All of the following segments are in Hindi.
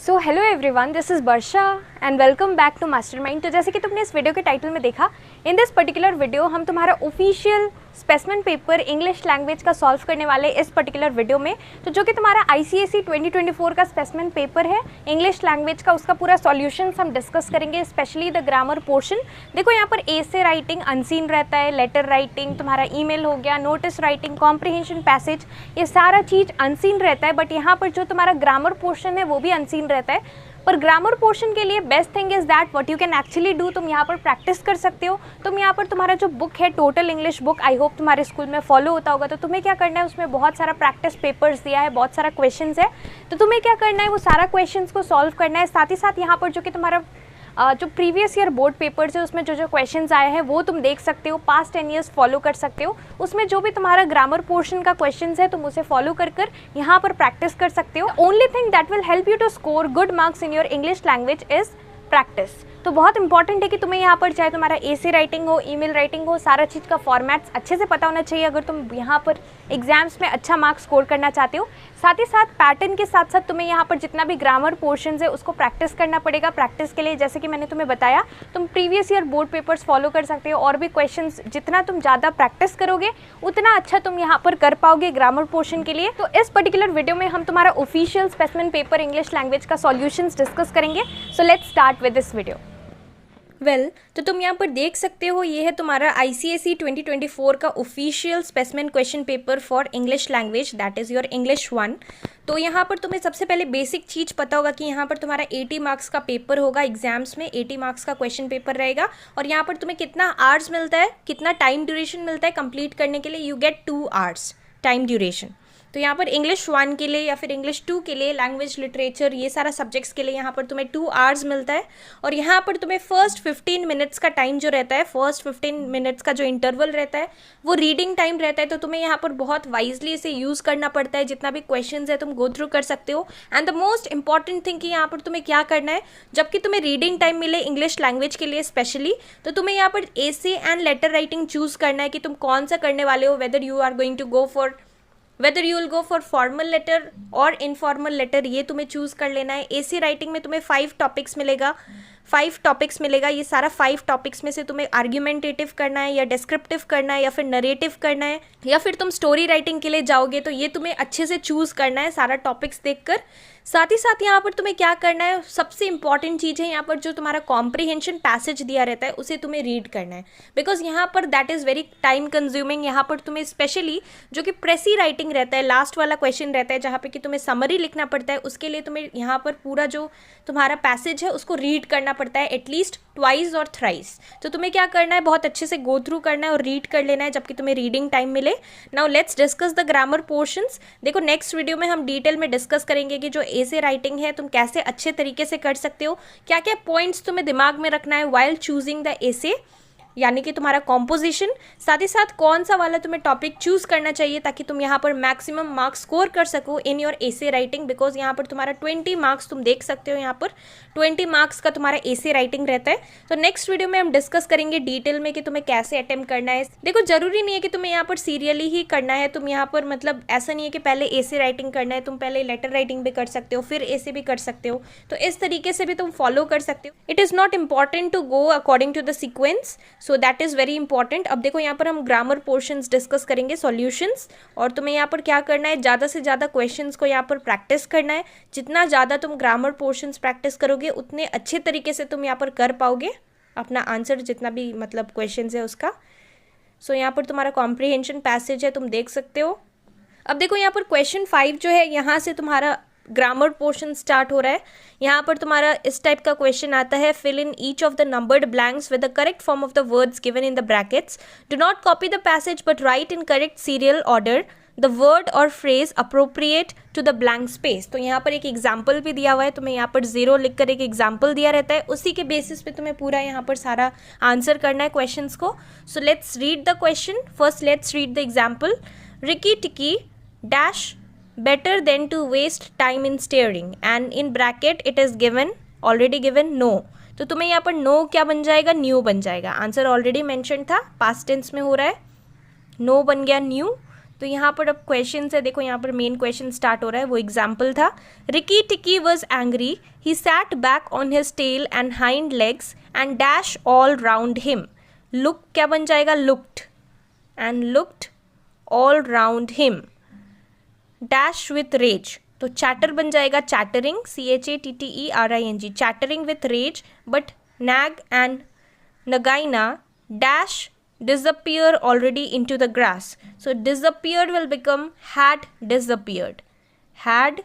So hello everyone, this is Varsha and welcome back to Mastermind. तो जैसे कि तुमने इस वीडियो के टाइटल में देखा, इन दिस पर्टिकुलर वीडियो हम तुम्हारा official specimen paper English language का सॉल्व करने वाले इस पर्टिकुलर वीडियो में। तो जो कि तुम्हारा ICSE 2024 का स्पेसिमेन पेपर है इंग्लिश लैंग्वेज का, उसका पूरा सॉल्यूशंस हम डिस्कस करेंगे, स्पेशली द ग्रामर पोर्शन। देखो यहाँ पर एसे राइटिंग अनसीन रहता है, लेटर राइटिंग, तुम्हारा ईमेल हो गया, नोटिस राइटिंग, कॉम्प्रिहेंशन पैसेज, ये सारा चीज़ अनसीन रहता है। बट यहाँ पर जो तुम्हारा ग्रामर पोर्शन है वो भी अनसीन रहता है। पर ग्रामर पोर्शन के लिए best thing is that what you can actually do, तुम यहाँ पर प्रैक्टिस कर सकते हो। तुम यहाँ पर तुम्हारा जो बुक है total English book, I hope तुम्हारे स्कूल में फॉलो होता होगा। तो तुम्हें क्या करना है, उसमें बहुत सारा प्रैक्टिस पेपर्स दिया है, बहुत सारा क्वेश्चंस है। तो तुम्हें क्या करना है, वो सारा क्वेश्चंस को सॉल्व करना है। साथ ही साथ यहाँ पर जो कि तुम्हारा जो प्रीवियस ईयर बोर्ड पेपर्स है उसमें जो जो क्वेश्चंस आए हैं वो तुम देख सकते हो, पास्ट 10 ईयर्स फॉलो कर सकते हो। उसमें जो भी तुम्हारा ग्रामर पोर्शन का क्वेश्चंस है तुम उसे फॉलो कर यहाँ पर प्रैक्टिस कर सकते हो। Only thing that will help you to score good marks in your English language is practice. तो बहुत इंपॉर्टेंट है कि तुम्हें यहाँ पर चाहे तुम्हारा एसे राइटिंग हो, ईमेल राइटिंग हो, सारा चीज़ का फॉर्मेट्स अच्छे से पता होना चाहिए अगर तुम यहाँ पर एग्जाम्स में अच्छा मार्क्स स्कोर करना चाहते हो। साथ ही साथ पैटर्न के साथ साथ तुम्हें यहाँ पर जितना भी ग्रामर पोर्शंस है उसको प्रैक्टिस करना पड़ेगा। प्रैक्टिस के लिए जैसे कि मैंने तुम्हें बताया, तुम previous year board papers follow कर सकते हो और भी क्वेश्चंस जितना तुम ज़्यादा प्रैक्टिस करोगे उतना अच्छा तुम यहाँ पर कर पाओगे ग्रामर पोर्शन के लिए। तो इस पर्टिकुलर वीडियो में हम तुम्हारा official specimen paper English language का सॉल्यूशंस डिस्कस करेंगे। So let's start with this video. तो तुम यहाँ पर देख सकते हो, ये है तुम्हारा ICSE 2024 का official specimen question paper for English language, that is your English 1। तो यहाँ पर तुम्हें सबसे पहले बेसिक चीज़ पता होगा कि यहाँ पर तुम्हारा 80 मार्क्स का पेपर होगा। एग्जाम्स में 80 मार्क्स का क्वेश्चन पेपर रहेगा और यहाँ पर तुम्हें कितना आवर्स मिलता है, कितना टाइम ड्यूरेशन मिलता है कंप्लीट करने के लिए। You get 2 hours time duration. तो यहाँ पर इंग्लिश 1 के लिए या फिर इंग्लिश 2 के लिए, लैंग्वेज, लिटरेचर, ये सारा सब्जेक्ट्स के लिए यहाँ पर तुम्हें 2 आवर्स मिलता है। और यहाँ पर तुम्हें फर्स्ट 15 मिनट्स का टाइम जो रहता है, फर्स्ट 15 मिनट्स का जो इंटरवल रहता है वो रीडिंग टाइम रहता है। तो तुम्हें यहाँ पर बहुत वाइजली इसे यूज़ करना पड़ता है। जितना भी क्वेश्चन है तुम गो थ्रू कर सकते हो। And the most important thing कि यहाँ पर तुम्हें क्या करना है, जबकि तुम्हें रीडिंग टाइम मिले इंग्लिश लैंग्वेज के लिए स्पेशली, तो तुम्हें यहाँ पर essay and letter writing choose करना है कि तुम कौन सा करने वाले हो, whether you will go for formal letter और इनफॉर्मल लेटर, ये तुम्हें चूज़ कर लेना है। एसे राइटिंग में तुम्हें 5 टॉपिक्स मिलेगा। ये सारा 5 टॉपिक्स में से तुम्हें आर्ग्यूमेंटेटिव करना है या डिस्क्रिप्टिव करना है या फिर नरेटिव करना है या फिर तुम स्टोरी राइटिंग के लिए जाओगे। तो ये तुम्हें अच्छे से चूज़ करना है सारा टॉपिक्स देखकर। साथ ही साथ यहाँ पर तुम्हें क्या करना है, सबसे इंपॉर्टेंट चीज़ है यहाँ पर जो तुम्हारा कॉम्प्रिहेंशन पैसेज दिया रहता है उसे तुम्हें रीड करना है, बिकॉज यहाँ पर that is very time consuming. यहाँ पर तुम्हें स्पेशली जो कि प्रेसी राइटिंग रहता है, लास्ट वाला क्वेश्चन रहता है जहाँ पे कि तुम्हें समरी लिखना पड़ता है, उसके लिए तुम्हें यहाँ पर पूरा जो तुम्हारा पैसेज है उसको रीड करना पड़ता है एटलीस्ट ट्वाइस और थ्राइस। तो तुम्हें क्या करना है, बहुत अच्छे से गो थ्रू करना है और रीड कर लेना है जबकि तुम्हें रीडिंग टाइम मिले। Now let's discuss the grammar portions. देखो नेक्स्ट वीडियो में हम डिटेल में डिस्कस करेंगे कि जो एसे राइटिंग है तुम कैसे अच्छे तरीके से कर सकते हो, क्या क्या पॉइंट्स तुम्हें दिमाग में रखना है वाइल चूजिंग द एसे, यानी कि तुम्हारा कॉम्पोजिशन। साथ ही साथ कौन सा वाला तुम्हें टॉपिक चूज करना चाहिए ताकि तुम यहाँ पर मैक्सिमम मार्क्स स्कोर कर सको in your essay writing, because यहाँ पर तुम्हारा 20 मार्क्स तुम देख सकते हो, यहाँ पर 20 मार्क्स का तुम्हारा एसे राइटिंग रहता है। तो नेक्स्ट वीडियो में हम डिस्कस करेंगे डिटेल में कि तुम्हें कैसे अटेम्प्ट करना है। देखो जरूरी नहीं है कि तुम्हें यहाँ पर सीरियली ही करना है, तुम यहाँ पर मतलब ऐसा नहीं है कि पहले एसे राइटिंग करना है, तुम पहले लेटर राइटिंग भी कर सकते हो फिर एसे भी कर सकते हो। तो इस तरीके से भी तुम फॉलो कर सकते हो। It is not important to go according to the sequence, so that is very important. अब देखो यहाँ पर हम ग्रामर पोर्शंस डिस्कस करेंगे, सॉल्यूशंस, और तुम्हें यहाँ पर क्या करना है, ज़्यादा से ज़्यादा क्वेश्चंस को यहाँ पर प्रैक्टिस करना है। जितना ज़्यादा तुम ग्रामर पोर्शंस प्रैक्टिस करोगे उतने अच्छे तरीके से तुम यहाँ पर कर पाओगे अपना आंसर, जितना भी मतलब क्वेश्चंस है उसका। सो यहाँ पर तुम्हारा कॉम्प्रिहेंशन पैसेज है, तुम देख सकते हो। अब देखो यहाँ पर क्वेश्चन 5 जो है, यहाँ से तुम्हारा ग्रामर पोर्शन स्टार्ट हो रहा है। यहाँ पर तुम्हारा इस टाइप का क्वेश्चन आता है, fill in each of the numbered blanks with the correct form of the words given in the brackets. Do not copy the passage but write in correct serial order the word और phrase appropriate to the blank space. तो यहाँ पर एक एग्जाम्पल भी दिया हुआ है, तुम्हें यहाँ पर 0 लिखकर एक एग्जाम्पल दिया रहता है, उसी के बेसिस पे तुम्हें पूरा यहाँ पर सारा आंसर करना है क्वेश्चंस को। सो let's read the question. First let's read the example. Ricky टिकी dash better than to waste time in staring and in bracket it is given, already given, no। तो तुम्हें यहाँ पर no क्या बन जाएगा, new बन जाएगा। आंसर ऑलरेडी मेंशन था, पास्ट टेंस में हो रहा है, no बन गया new। तो यहाँ पर अब क्वेश्चन है, देखो यहाँ पर मेन क्वेश्चन स्टार्ट हो रहा है, वो एग्जाम्पल था। Rikki Tikki was angry, he sat back on his tail and hind legs and dash all round him. Look क्या बन जाएगा, looked, and looked all round him. Dash with rage, तो चैटर बन जाएगा chattering, CHATTERING, chattering with rage, but Nag and Nagaina dash disappear already into the grass. So disappeared will become had disappeared, had,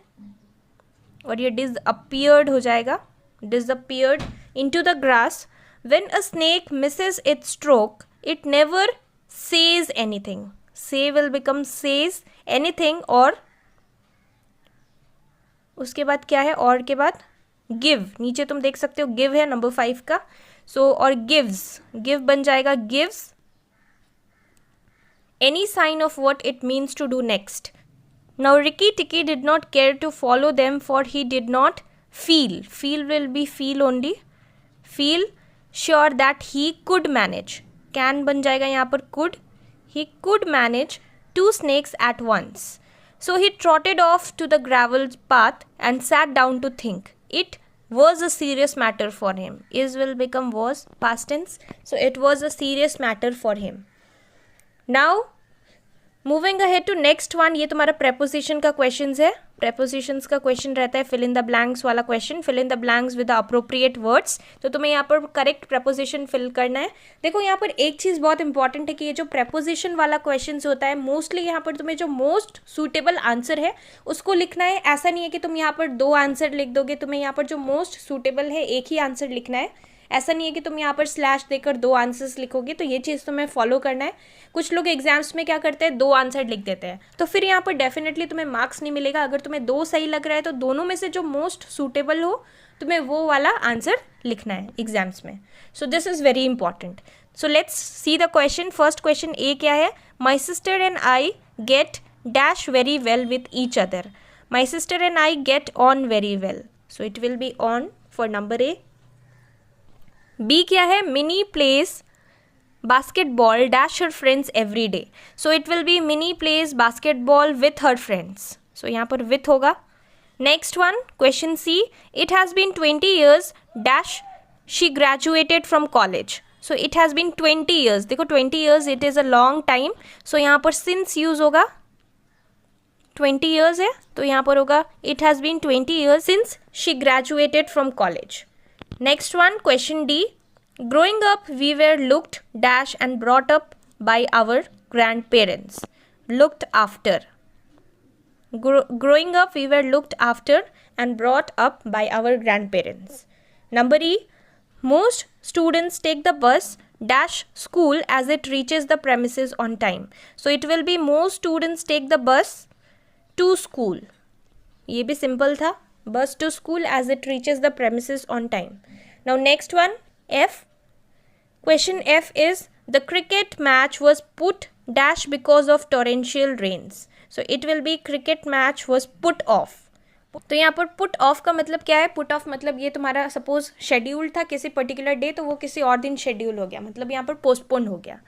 और ये disappeared हो जाएगा, disappeared into the grass. When a snake misses its stroke, it never says anything. Say will become says anything, और उसके बाद क्या है, और के बाद give, नीचे तुम देख सकते हो give है नंबर 5 का, so और gives, give बन जाएगा gives any sign of what it means to do next. Now Rikki Tikki did not care to follow them, for he did not feel will be feel only, feel sure that he could manage, can बन जाएगा यहाँ पर could, he could manage 2 snakes at once. So he trotted off to the gravel path and sat down to think. It was a serious matter for him. Is will become was, past tense, so it was a serious matter for him. Now moving ahead to next one, ये तुम्हारा प्रेपोजिशन का क्वेश्चन है। प्रेपोजिशंस का क्वेश्चन रहता है फिल इन द ब्लैंक्स वाला question, fill in the blanks with the appropriate words. तो तुम्हें यहाँ पर करेक्ट प्रेपोजिशन फिल करना है। देखो यहाँ पर एक चीज़ बहुत इंपॉर्टेंट है कि ये जो प्रेपोजिशन वाला क्वेश्चन होता है, मोस्टली यहाँ पर तुम्हें जो मोस्ट सूटेबल आंसर है उसको लिखना है। ऐसा नहीं है कि तुम यहाँ पर 2 आंसर लिख दोगे, तुम्हें यहाँ पर जो मोस्ट सूटेबल है एक ही आंसर लिखना है। ऐसा नहीं है कि तुम यहाँ पर स्लैश देकर 2 आंसर्स लिखोगे, तो ये चीज़ तुम्हें फॉलो करना है। कुछ लोग एग्जाम्स में क्या करते हैं, 2 आंसर लिख देते हैं, तो फिर यहाँ पर डेफिनेटली तुम्हें मार्क्स नहीं मिलेगा। अगर तुम्हें 2 सही लग रहा है तो दोनों में से जो मोस्ट सूटेबल हो तुम्हें वो वाला आंसर लिखना है एग्जाम्स में। So this is very important. So let's see the question. First question A क्या है, my sister and I get dash very well with each other. My sister and I get on very well, so it will be on for number A. B क्या है, Mini plays basketball dash her friends every day, so it will be Mini plays basketball with her friends, so यहाँ पर विथ होगा। Next one question C, it has been 20 years dash she graduated from college, so it has been 20 years। देखो 20 years it is a long time, so यहाँ पर सिंस यूज होगा, 20 years है तो यहाँ पर होगा it has been 20 years since she graduated from college. Next one, question D. Growing up, we were looked dash and brought up by our grandparents. Looked after. Growing up, we were looked after and brought up by our grandparents. Number E. Most students take the bus dash school as it reaches the premises on time. So it will be most students take the bus to school. ये भी simple था. Bus to school as it reaches the premises on time. Now next one, F. Question F is, the cricket match was put dash because of torrential rains. So it will be cricket match was put off. तो यहाँ पर put off का मतलब क्या है, put off मतलब ये तुम्हारा सपोज शेड्यूल था किसी पर्टिकुलर डे, तो वो किसी और दिन शेड्यूल हो गया, मतलब यहाँ पर पोस्टपोन हो गया।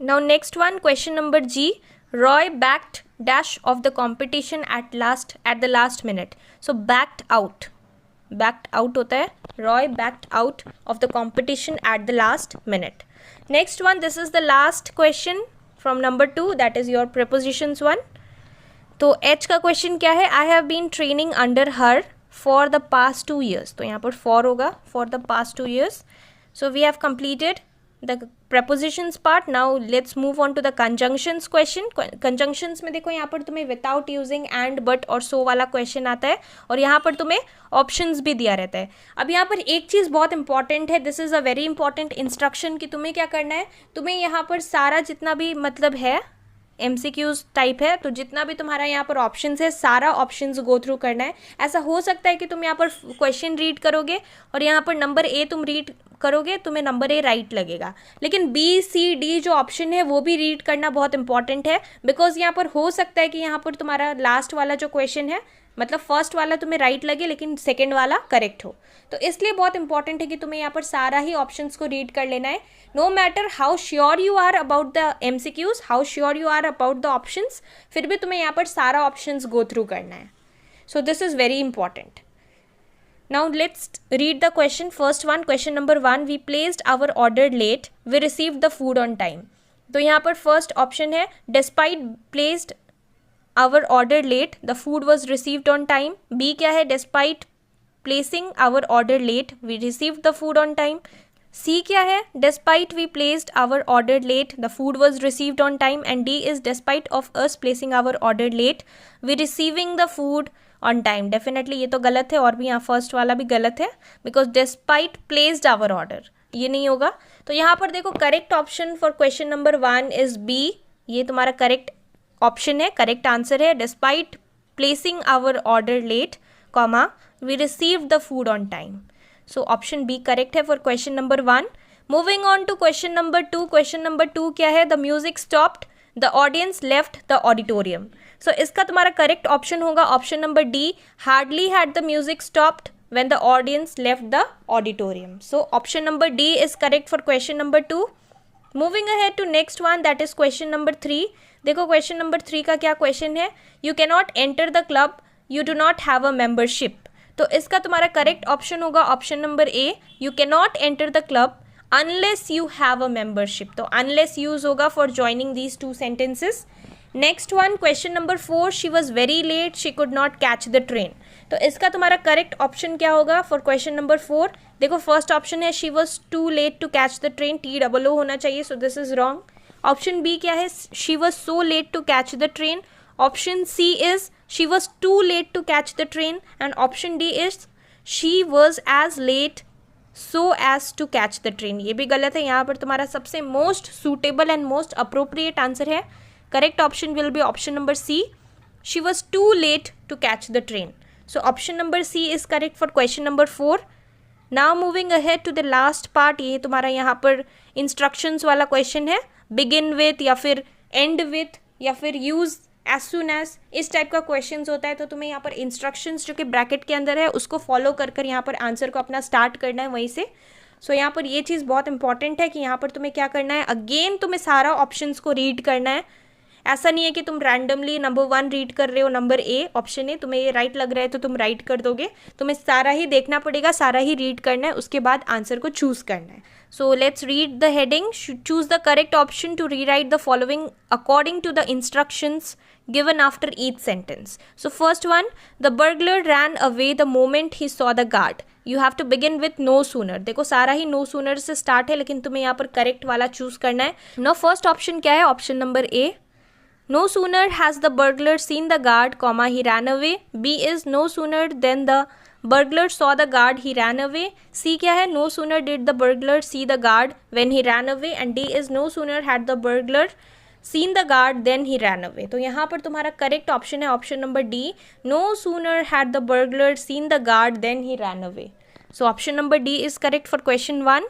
Now next one, question number G. Roy backed dash of the competition at the last minute. So backed out होता है, Roy backed out of the competition at the last minute. Next one, this is the last question from number 2, that is your prepositions one. तो H का क्वेश्चन क्या है, I have been training under her for the past 2 years. तो यहाँ पर for होगा, for the past 2 years. So we have completed the prepositions part. Now let's move on to the conjunctions question. Conjunctions में देखो यहाँ पर तुम्हें without using and but और so वाला question आता है, और यहाँ पर तुम्हें options भी दिया रहता है। अब यहाँ पर एक चीज़ बहुत इंपॉर्टेंट है, this is a very important instruction कि तुम्हें क्या करना है, तुम्हें यहाँ पर सारा जितना भी मतलब है MCQs टाइप है, तो जितना भी तुम्हारा यहाँ पर ऑप्शंस है सारा ऑप्शंस गो थ्रू करना है। ऐसा हो सकता है कि तुम यहाँ पर क्वेश्चन रीड करोगे और यहाँ पर नंबर ए तुम रीड करोगे, तुम्हें नंबर ए राइट लगेगा, लेकिन बी सी डी जो ऑप्शन है वो भी रीड करना बहुत इंपॉर्टेंट है, बिकॉज यहाँ पर हो सकता है कि यहाँ पर तुम्हारा लास्ट वाला जो क्वेश्चन है मतलब फर्स्ट वाला तुम्हें राइट लगे लेकिन सेकेंड वाला करेक्ट हो। तो इसलिए बहुत इंपॉर्टेंट है कि तुम्हें यहाँ पर सारा ही ऑप्शंस को रीड कर लेना है। No matter how sure you are about the MCQs, how sure you are about the options, फिर भी तुम्हें यहाँ पर सारा ऑप्शंस गो थ्रू करना है। सो this is very important. Now let's read the question. First one, question number 1, we placed our order late, we received the food on time. तो यहाँ पर फर्स्ट ऑप्शन है despite placed our order late, the food was received on time. B क्या है, despite placing our order late, we received the food on time. C क्या है, despite we placed our order late, the food was received on time. And D is despite of us placing our order late, we receiving the food on time. Definitely ये तो गलत है, और भी यहाँ फर्स्ट वाला भी गलत है, because despite placed our order, ये नहीं होगा। तो यहाँ पर देखो correct option for question number 1 is B, ये तुम्हारा करेक्ट ऑप्शन है, करेक्ट आंसर है। Despite placing our order late, comma we receive the food on time. So option B correct है for question number 1। Moving on to question number 2। Question number 2 क्या है, the music stopped, the audience left the auditorium. So इसका तुम्हारा करेक्ट ऑप्शन होगा option number D, hardly had the music stopped when the audience left the auditorium. So option number D is correct for question number 2। Moving ahead to next one, that is question number 3। देखो क्वेश्चन नंबर 3 का क्या क्वेश्चन है, you can not enter the club, you do not have a membership. तो इसका तुम्हारा करेक्ट ऑप्शन होगा option number A, you can not enter the club unless you have a membership। तो unless यूज होगा for joining these two sentences। Next one, question number 4, she was very late, she could not catch the train। तो इसका तुम्हारा करेक्ट ऑप्शन क्या होगा फॉर क्वेश्चन नंबर 4। देखो फर्स्ट ऑप्शन है she was too late to catch the train, TOO होना चाहिए, so this is wrong. Option B क्या है, she was so late to catch the train। Option C is she was too late to catch the train, and option D is she was as late so as to catch the train। ये भी गलत है। यहाँ पर तुम्हारा सबसे most suitable and most appropriate answer है, correct option will be option number C, she was too late to catch the train. So option number C is correct for question number 4। Now moving ahead to the last part, ये तुम्हारा यहाँ पर इंस्ट्रक्शंस वाला क्वेश्चन है, बिगिन विथ या फिर एंड विथ या फिर यूज एज सुन एज, इस टाइप का क्वेश्चंस होता है। तो तुम्हें यहाँ पर इंस्ट्रक्शंस जो कि ब्रैकेट के अंदर है उसको फॉलो कर यहाँ पर आंसर को अपना स्टार्ट करना है वहीं से। सो यहाँ पर ये चीज़ बहुत इंपॉर्टेंट है कि यहाँ पर तुम्हें क्या करना है, अगेन तुम्हें सारा ऑप्शंस को रीड करना है। ऐसा नहीं है कि तुम रैंडमली नंबर 1 रीड कर रहे हो, नंबर ए ऑप्शन है, तुम्हें ये राइट लग रहा है तो तुम राइट कर दोगे। तुम्हें सारा ही देखना पड़ेगा, सारा ही रीड करना है, उसके बाद आंसर को चूज करना है। So let's read the heading, choose the correct option to rewrite the following according to the instructions given after each sentence. So first one, the burglar ran away the moment he saw the guard. You have to begin with no sooner। देखो सारा ही no sooner से स्टार्ट है, लेकिन तुम्हें यहाँ पर करेक्ट वाला चूज करना है। नो फर्स्ट ऑप्शन क्या है, option number A, no sooner has the burglar seen the guard, comma he ran away। B is no sooner than the burglar saw the guard he ran away। C क्या है, no sooner did the burglar see the guard when he ran away। and D is no sooner had the burglar seen the guard then he ran away। तो यहाँ पर तुम्हारा करेक्ट ऑप्शन है option number D, no sooner had the burglar seen the guard then he ran away। so option number D is correct for question 1।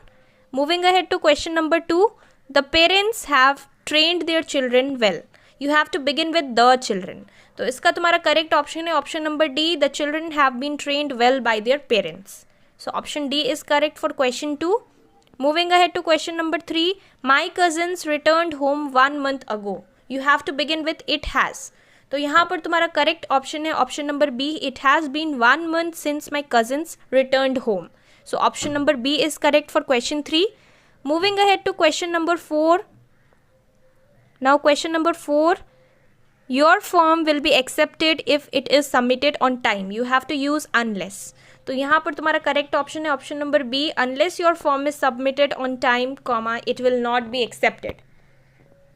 moving ahead to question number 2, the parents have trained their children well। you have to begin with the children। तो इसका तुम्हारा करेक्ट ऑप्शन है option number D, the children have been trained well by their parents। so option D is correct for question 2। Moving ahead to question number 3, my cousins returned home 1 month ago। you have to begin with it has। तो यहाँ पर तुम्हारा करेक्ट ऑप्शन है option number B, it has been 1 month since my cousins returned home। so option number B is correct for question 3। Moving ahead to question number 4, now question number 4, your form will be accepted if it is submitted on time। you have to use unless। तो यहाँ पर तुम्हारा करेक्ट ऑप्शन है option number B, unless your form is submitted on time, comma it will not be accepted.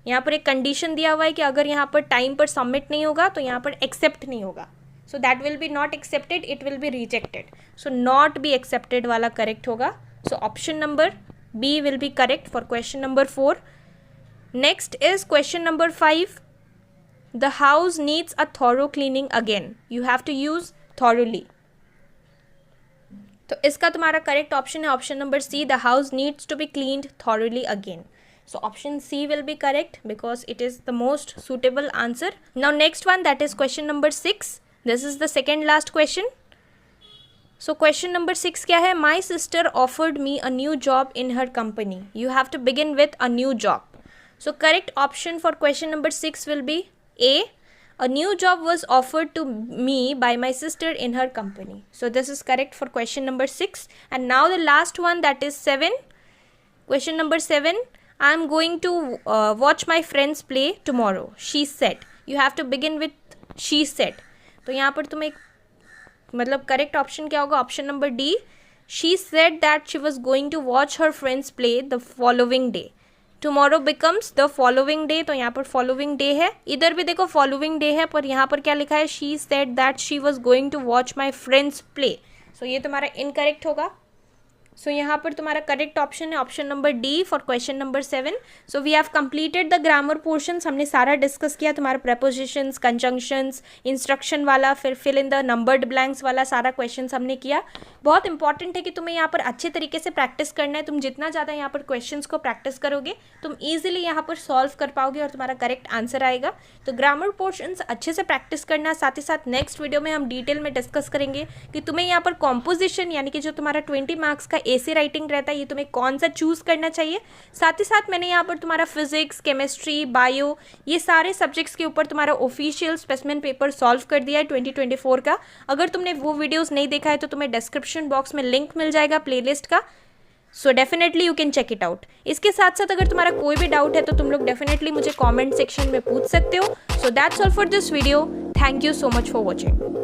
यहाँ पर एक कंडीशन दिया हुआ है कि अगर यहाँ पर टाइम पर सबमिट नहीं होगा तो यहाँ पर एक्सेप्ट नहीं होगा। So that will be not accepted, it will be rejected. So not be accepted वाला करेक्ट होगा। So option number B will be correct for question number 4। Next is question number 5, the house needs a thorough cleaning again. You have to use thoroughly. तो इसका तुम्हारा करेक्ट ऑप्शन है option number C, the house needs to be cleaned thoroughly again. So option C will be correct because it is the most suitable answer. Now next one, that is question number 6, this is the second last question. So question number 6 क्या है? My sister offered me a new job in her company. You have to begin with a new job. So correct option for question number 6 will be A. A new job was offered to me by my sister in her company. So this is correct for question number 6. And now the last one, that is 7. Question number 7. I am going to watch my friends play tomorrow. She said. You have to begin with she said. तो यहाँ पर तुम्हें मतलब करेक्ट ऑप्शन क्या होगा? Option number D. She said that she was going to watch her friends play the following day. Tomorrow becomes the following day. तो यहाँ पर फॉलोइंग डे है, इधर भी देखो फॉलोइंग डे है, पर यहाँ पर क्या लिखा है? She said that she was going to watch my friends play. So ये तुम्हारा इनकरेक्ट होगा. सो यहाँ पर तुम्हारा करेक्ट ऑप्शन है option number D for question number 7. So we have completed the grammar portions. हमने सारा डिस्कस किया, तुम्हारा प्रपोजिशंस, कंजंक्शंस, इंस्ट्रक्शन वाला, फिर fill in the numbered blanks वाला सारा क्वेश्चंस हमने किया. बहुत इंपॉर्टेंट है कि तुम्हें यहाँ पर अच्छे तरीके से प्रैक्टिस करना है. तुम जितना ज़्यादा यहाँ पर क्वेश्चंस को प्रैक्टिस करोगे तुम ईजिली यहाँ पर सॉल्व कर पाओगे और तुम्हारा करेक्ट आंसर आएगा. तो ग्रामर पोर्शंस अच्छे से प्रैक्टिस करना. साथ ही साथ नेक्स्ट वीडियो में हम डिटेल में डिस्कस करेंगे कि तुम्हें यहाँ पर कॉम्पोजिशन यानी कि जो तुम्हारा 20 मार्क्स का ऐसे राइटिंग रहता है ये तुम्हें कौन सा चूज करना चाहिए. साथ ही साथ मैंने यहाँ पर तुम्हारा फिजिक्स, केमिस्ट्री, बायो ये सारे सब्जेक्ट्स के ऊपर तुम्हारा ऑफिशियल स्पेसिमेन पेपर सॉल्व कर दिया है 2024 का. अगर तुमने वो वीडियोस नहीं देखा है तो तुम्हें डिस्क्रिप्शन बॉक्स में लिंक मिल जाएगा प्लेलिस्ट का. So definitely you can check it out. इसके साथ साथ अगर तुम्हारा कोई भी डाउट है तो तुम लोग डेफिनेटली मुझे कॉमेंट सेक्शन में पूछ सकते हो. So that's all for this video. Thank you so much for watching.